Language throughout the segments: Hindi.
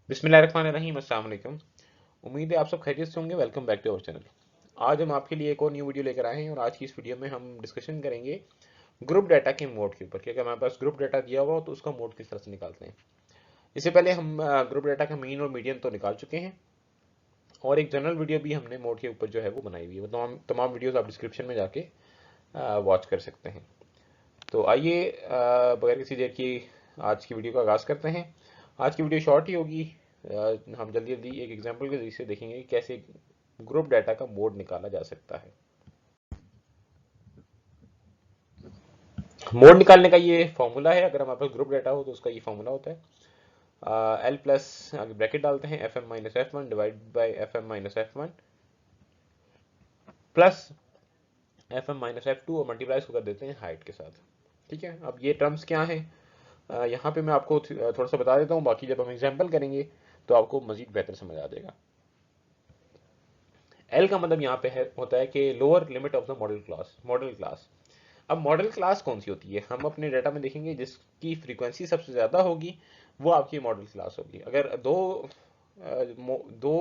बिस्मिल्लाहिर्रहमानिर्रहीम, अस्सलाम वालेकुम। उम्मीद है आप सब खैरियत से होंगे। Welcome back to our channel. आज हम आपके लिए एक और न्यू वीडियो लेकर आए हैं और आज की इस वीडियो में हम डिस्कशन करेंगे ग्रुप डाटा के मोड के ऊपर कि अगर हमारे पास ग्रुप डाटा दिया हुआ हो तो उसका मोड किस तरह से निकालते हैं। इससे पहले हम ग्रुप डाटा का मीन और मीडियन तो निकाल चुके हैं और एक जनरल वीडियो भी हमने मोड के ऊपर जो है वो बनाई हुई है। वो तमाम वीडियोस आप डिस्क्रिप्शन में जाके वॉच कर सकते हैं। तो आइए बगैर किसी देर की आज की वीडियो का आगाज़ करते हैं। आज की वीडियो शॉर्ट ही होगी। हम जल्दी जल्दी एक एग्जांपल के जरिए से देखेंगे कि कैसे ग्रुप डाटा का मोड निकाला जा सकता है। मोड निकालने का ये फॉर्मूला है। अगर हमारे पास ग्रुप डाटा हो तो उसका ये फॉर्मूला होता है एल प्लस आगे ब्रैकेट डालते हैं F M minus F one divide by F M minus F one plus F M minus F two और मल्टीप्लाई इसको कर देते हैं हाइट के साथ। ठीक है, अब ये टर्म्स क्या हैं यहाँ पे मैं आपको थोड़ा सा बता देता हूँ, बाकी जब हम एग्जाम्पल करेंगे तो आपको मजीद बेहतर समझ आ जाएगा। एल का मतलब यहाँ पे है होता है कि lower limit of the model class. अब मॉडल क्लास कौन सी होती है, हम अपने डाटा में देखेंगे जिसकी फ्रीक्वेंसी सबसे ज़्यादा होगी वो आपकी मॉडल क्लास होगी। अगर दो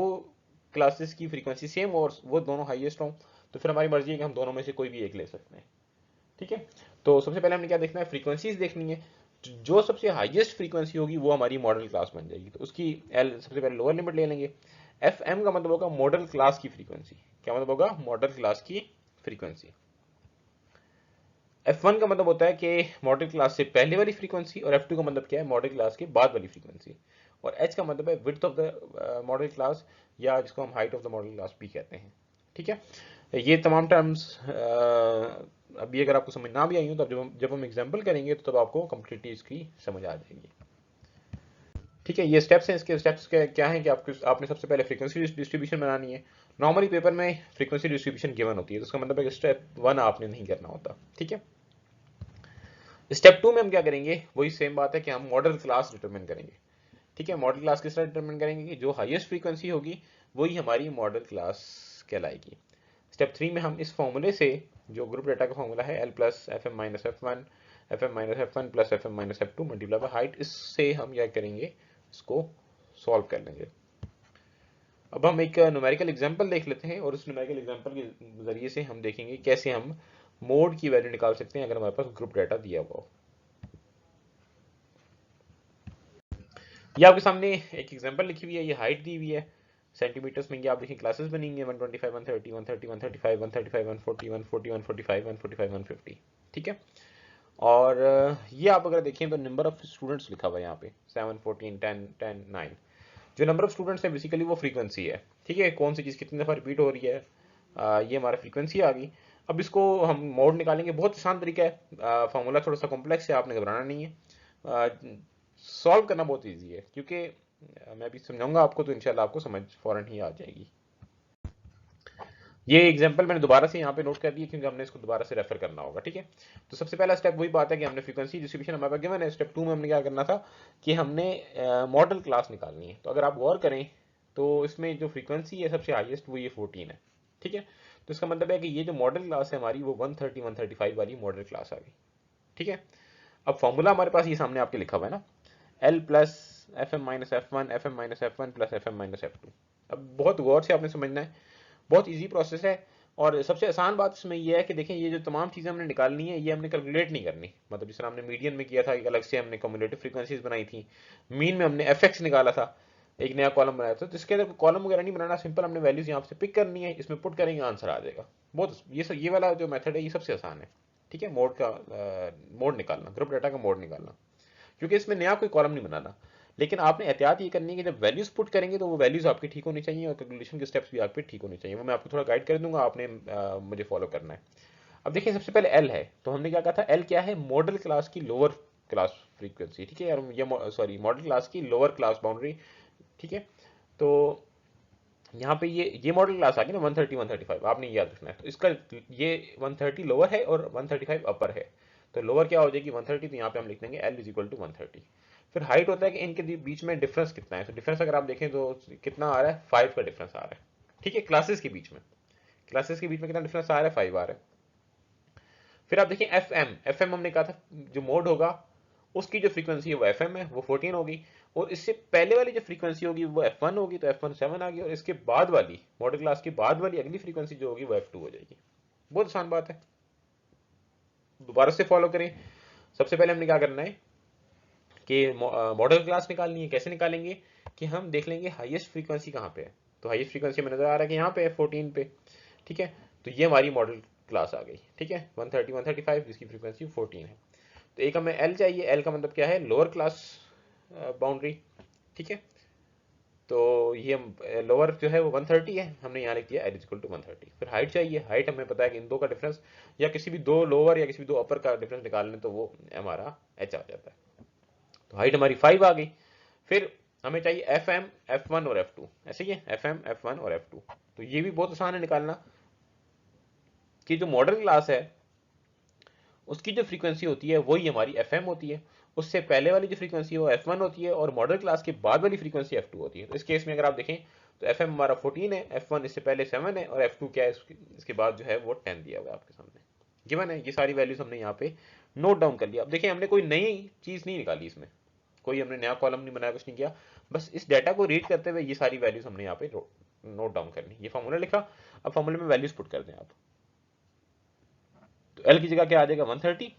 क्लासेस की फ्रीक्वेंसी सेम और वो दोनों हाईएस्ट हों तो फिर हमारी मर्जी है कि हम दोनों में से कोई भी एक ले सकते हैं। ठीक है, तो सबसे पहले हमने क्या देखना है, फ्रीक्वेंसीज देखनी है। जो सबसे हाईएस्ट फ्रीक्वेंसी होगी वो हमारी मॉडल क्लास बन जाएगी, तो उसकी एल सबसे पहले लोअर लिमिट ले लेंगे। एफ एम का मतलब होगा मॉडल क्लास की फ्रीक्वेंसी। क्या मतलब होगा, मॉडल क्लास की फ्रीक्वेंसी। एफ वन का मतलब होता है कि मॉडल क्लास से पहले वाली फ्रीक्वेंसी और एफ टू का मतलब क्या है, मॉडल क्लास के बाद वाली फ्रीक्वेंसी। और एच का मतलब है width of the model class या जिसको हम height of the model class भी कहते हैं। ठीक है, ये तमाम टर्म्स अभी अगर आपको समझ ना भी आई हो तो जब हम एग्जाम्पल करेंगे तो तब आपको कंप्लीटली इसकी समझ आ जाएगी। ठीक है, ये स्टेप्स हैं। इसके स्टेप्स क्या हैं कि आपने सबसे पहले फ्रीक्वेंसी डिस्ट्रीब्यूशन बनानी है। नॉर्मली पेपर में फ्रीक्वेंसी डिस्ट्रीब्यूशन गिवन होती है, तो उसका मतलब है कि स्टेप वन आपने नहीं करना होता। ठीक है, स्टेप टू में हम क्या करेंगे, वही सेम बात है कि हम मॉडल क्लास डिटरमिन करेंगे। ठीक है, मॉडल क्लास किस तरह डिटरमिन करेंगे कि जो हाईएस्ट फ्रीक्वेंसी होगी वही हमारी मॉडल क्लास कहलाएगी। स्टेप थ्री में हम इस फॉर्मूले से, जो ग्रुप डाटा का फॉर्मूला है L plus F M minus F one plus F M minus F two multiply by height, इससे हम क्या करेंगे, इसको सॉल्व कर लेंगे। अब हम एक न्यूमेरिकल एग्जांपल देख लेते हैं और उस न्यूमेरिकल एग्जांपल के जरिए से हम देखेंगे कैसे हम मोड की वैल्यू निकाल सकते हैं अगर हमारे पास ग्रुप डाटा दिया हुआ हो। ये आपके सामने एक एग्जांपल लिखी हुई है, ये हाइट दी हुई है सेंटीमीटर्स में। ये आप देखिए क्लासेस बनेंगे 125 130 130 135 135 140 140 145 145 150। ठीक है, और ये आप अगर देखें तो नंबर ऑफ स्टूडेंट्स लिखा हुआ है यहाँ पे 7 14 10 10 9। जो नंबर ऑफ स्टूडेंट्स है बेसिकली वो फ्रीक्वेंसी है। ठीक है, कौन सी चीज़ कितनी दफ़ा रिपीट हो रही है, ये हमारा फ्रीक्वेंसी आ गई। अब इसको हम मोड निकालेंगे, बहुत आसान तरीका है। फार्मूला थोड़ा सा कॉम्प्लेक्स है, आपने घबराना नहीं है। सॉल्व करना बहुत ईजी है क्योंकि मैं अभी समझाऊंगा आपको तो इंशाल्लाह आपको समझ फौरन ही आ जाएगी। ये एग्जांपल मैंने दोबारा से यहाँ पे नोट कर दिया क्योंकि हमने इसको दोबारा से रेफर करना होगा। ठीक है, तो सबसे पहला स्टेप वही बात है कि हमने फ्रीक्वेंसी डिस्ट्रीब्यूशन हमारे पास गिवन है। स्टेप टू में हमने क्या करना था कि हमने मॉडल क्लास निकालनी है। तो अगर आप गौर करें तो इसमें जो फ्रीक्वेंसी है सबसे हाईएस्ट वो ये 14 है। ठीक है, तो इसका मतलब है कि ये जो मॉडल क्लास है हमारी वो 130 135 वाली मॉडल क्लास आ गई। ठीक है, अब फॉर्मूला हमारे पास ये सामने आपके लिखा हुआ है ना, L plus F M minus F one plus F M minus F two. अब बहुत गौर से आपने समझना है, बहुत इजी प्रोसेस है। और सबसे आसान बात इसमें यह है कि देखें ये जो तमाम चीज़ें हमने निकालनी है ये हमने कैलकुलेट नहीं करनी। मतलब जिस तरह हमने मीडियन में किया था, एक अलग से हमने कम्युलेटिव फ्रीक्वेंसीज बनाई थी। मीन में हमने एफ एक्स निकाला था, एक नया कॉलम बनाया था। तो इसके अंदर कॉलम वगैरह नहीं बनाना, सिंपल हमने वैल्यूज यहाँ से पिक करनी है, इसमें पुट करेंगे, आंसर आ जाएगा। बहुत ये वाला जो मेथड है ये सबसे आसान है। ठीक है, मोड निकालना, ग्रुप डाटा का मोड निकालना, क्योंकि इसमें नया कोई कॉलम नहीं बनाना। लेकिन आपने एहतियात ये करनी है कि जब वैल्यूज पुट करेंगे तो वो वैल्यूज आपकी ठीक होनी चाहिए और कैलकुलेशन के स्टेप्स भी आपके ठीक होने चाहिए। वो मैं आपको थोड़ा गाइड कर दूंगा, आपने मुझे फॉलो करना है। अब देखिए सबसे पहले एल है, तो हमने क्या कहा था, एल क्या है, मॉडल क्लास की लोअर क्लास फ्रीक्वेंसी। ठीक है, और ये सॉरी मॉडल क्लास की लोअर क्लास बाउंड्री। ठीक है, तो यहाँ पे ये मॉडल क्लास आ गई ना 130 135, आपने याद रखना है। तो इसका ये 130 लोअर है और 135 अपर है। तो लोअर क्या हो जाएगी 130, तो यहाँ पे हम लिख देंगे एल इज इक्वल टू 130। फिर हाइट होता है कि इनके बीच में डिफरेंस कितना है। तो डिफरेंस अगर आप देखें तो कितना आ रहा है, 5 का डिफरेंस आ रहा है। ठीक है, क्लासेस के बीच में कितना डिफरेंस आ रहा है, 5 आ रहा है। फिर आप देखिए एफ एम हमने कहा था जो मोड होगा उसकी जो फ्रीक्वेंसी है वो एफ एम है, वो 14 होगी। और इससे पहले वाली जो फ्रीक्वेंसी होगी वो f1 होगी, तो f1 7 आ गई, और इसके बाद वाली मॉडल क्लास के बाद वाली अगली फ्रीक्वेंसी जो होगी वो f2 हो जाएगी। बहुत आसान बात है, दोबारा से फॉलो करें। सबसे पहले हमने क्या करना है कि मॉडल क्लास निकालनी है। कैसे निकालेंगे कि हम देख लेंगे हाईएस्ट फ्रीक्वेंसी कहाँ पे है। तो हाईएस्ट फ्रीक्वेंसी में नजर आ रहा है कि यहाँ पे है 14 पे, ठीक है। तो ये हमारी मॉडल क्लास आ गई, ठीक है, 130 135 जिसकी फ्रीक्वेंसी 14 है। तो एक हमें एल चाहिए, एल का मतलब क्या है, लोअर क्लास बाउंड्री, ठीक है। तो ये लोअर जो है वो 130 है, हमने यहाँ लिख दिया एल इक्वल टू 130। फिर हाइट चाहिए, हाइट हमें पता है कि इन दो का डिफरेंस या किसी भी दो लोअर या किसी भी दो अपर का डिफरेंस निकालने तो वो हमारा एच आ जाता है। तो हाइट हमारी 5 आ गई। फिर हमें चाहिए एफ एम, F1 और F2, ऐसे ही है, FM, F1 और F2। तो ये भी बहुत आसान है निकालना कि जो मॉडल क्लास है उसकी जो फ्रीक्वेंसी होती है वही हमारी FM होती है, उससे पहले वाली जो फ्रीक्वेंसी है वो F1 होती है, और मॉडल क्लास के बाद वाली फ्रीक्वेंसी F2 होती है। तो इस केस में अगर आप देखें तो FM हमारा 14 है, F1 इससे पहले 7 है, और F2 क्या है, इसके बाद जो है वो 10 दिया हुआ है आपके सामने, गिवन है। ये सारी वैल्यूज हमने यहाँ पे नोट डाउन कर लिया। अब देखिए हमने कोई नई चीज नहीं निकाली, इसमें कोई हमने नया कॉलम नहीं बनाया, कुछ नहीं किया, बस इस डाटा को रीड करते हुए ये सारी वैल्यूज हमने यहाँ पे नोट डाउन करनी। ये फॉर्मूला लिखा, अब फॉर्मूले में वैल्यूज पुट कर दें आप। तो एल की जगह क्या आ जाएगा 130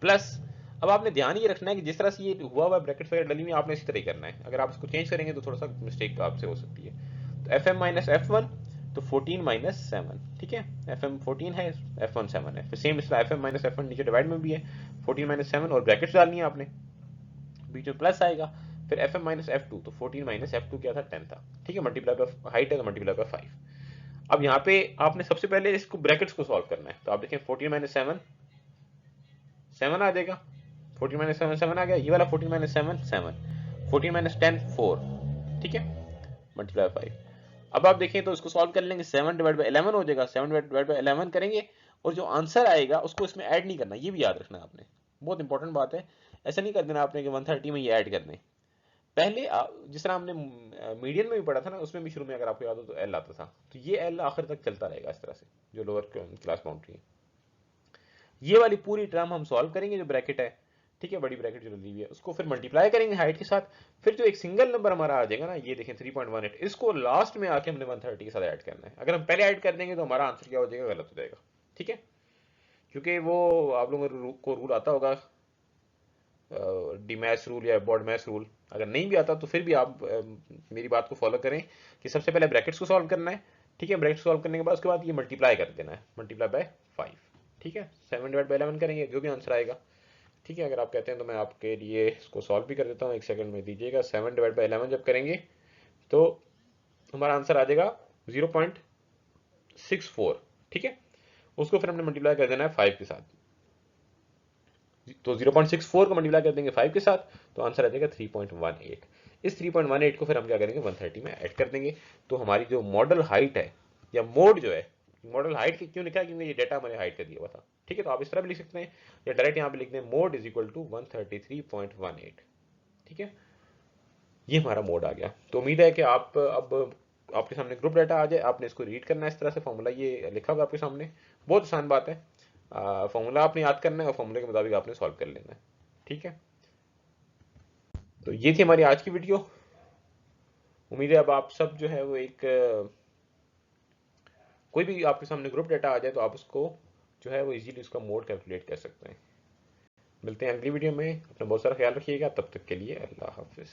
प्लस, अब आपने ध्यान ये रखना है कि जिस तरह से ये हुआ हुआ ब्रैकेट वगैरह डली हुई आपने इसी तरह ही करना है। अगर आप इसको चेंज करेंगे तो थोड़ा सा मिस्टेक आपसे हो सकती है। तो एफ एम माइनस F1, तो 14 माइनस 7, ठीक है। FM 14 है, F1 7 है। फिर सेम इसका FM माइनस F1 नीचे डिवाइड में भी है, 14 माइनस 7, और ब्रैकेट्स डालनी है आपने, बीच में प्लस आएगा। फिर FM माइनस F2, तो 14 माइनस F2 क्या था, 10 था, ठीक है। मल्टीप्लाई बाय हाइट है तो मल्टीप्लाई बाय 5। अब यहाँ पे आपने सबसे पहले इसको ब्रैकेट्स को सॉल्व करना है। तो आप देखें 14 माइनस 7 7 आ जाएगा, 14 माइनस 7 7 आ गया, ये वाला 14 माइनस 7 7, 14 माइनस 10 4, ठीक है, मल्टीप्लाई 5। अब आप देखें तो इसको सॉल्व कर लेंगे, 7 डिवाइड बाय 11 हो जाएगा, 7 डिवाइड बाय 11 करेंगे, और जो आंसर आएगा उसको इसमें ऐड नहीं करना, ये भी याद रखना आपने, बहुत इंपॉर्टेंट बात है। ऐसा नहीं कर देना आपने कि 130 में ये ऐड कर दें। पहले जिस तरह हमने मीडियन में भी पढ़ा था ना, उसमें भी शुरू में अगर आपको याद हो तो एल आता था, तो ये एल आखिर तक चलता रहेगा इस तरह से, जो लोअर क्लास बाउंड्री है। ये वाली पूरी टर्म हम सॉल्व करेंगे, जो ब्रैकेट है, ठीक है, बड़ी ब्रैकेट जो ली हुई है, उसको फिर मल्टीप्लाई करेंगे हाइट के साथ। फिर जो एक सिंगल नंबर हमारा आ जाएगा ना, ये देखें 3.18, इसको लास्ट में आके हमने 130 के साथ ऐड करना है। अगर हम पहले ऐड कर देंगे तो हमारा आंसर क्या हो जाएगा, गलत हो जाएगा, ठीक है। क्योंकि वो आप लोगों को रूल आता होगा, डीमैच रूल या बॉड मैच रूल, अगर नहीं भी आता तो फिर भी आप मेरी बात को फॉलो करें कि सबसे पहले ब्रैकेट्स को सॉल्व करना है, ठीक है। ब्रैकेट सॉल्व करने के बाद उसके बाद ये मल्टीप्लाई कर देना है, मल्टीप्लाई बाय 5, ठीक है। 7 डिवाइड बाय 11 करेंगे, जो भी आंसर आएगा, ठीक है। अगर आप कहते हैं तो मैं आपके लिए इसको सॉल्व भी कर देता हूँ, एक सेकंड में दीजिएगा। 7 डिवाइड बाय 11 जब करेंगे तो हमारा आंसर आ जाएगा 0.64, ठीक है। उसको फिर हमने मल्टीप्लाई कर देना है 5 के साथ, तो 0.64 को मल्टीप्लाई कर देंगे 5 के साथ, तो आंसर आ जाएगा 3.18। इस 3.18 को फिर हम क्या करेंगे 130 में ऐड कर देंगे। तो हमारी जो मॉडल हाइट है या मोड जो है, मॉडल हाइट क्यों लिखा है, क्योंकि ये डेटा हमारे हाइट का दिया हुआ था, ठीक है। तो आप इस तरह भी लिख सकते हैं या डायरेक्ट यहाँ पे लिख दें मोड इज इक्वल टू 133.18, ठीक है। ये हमारा मोड आ गया। तो उम्मीद है कि आप अब आपके सामने ग्रुप डाटा आ जाए, आपने इसको रीड करना है इस तरह से, फॉर्मूला ये लिखा हुआ आपके सामने, बहुत आसान बात है। फॉर्मूला आपने याद करना है और फॉर्मूले के मुताबिक आपने सॉल्व कर लेना है, ठीक है। तो ये थी हमारी आज की वीडियो। उम्मीद है अब आप सब जो है वो एक कोई भी आपके सामने ग्रुप डाटा आ जाए तो आप उसको जो है वो इजीली उसका मोड कैलकुलेट कर सकते हैं। मिलते हैं अगली वीडियो में, अपना बहुत सारा ख्याल रखिएगा, तब तक के लिए अल्लाह हाफिज।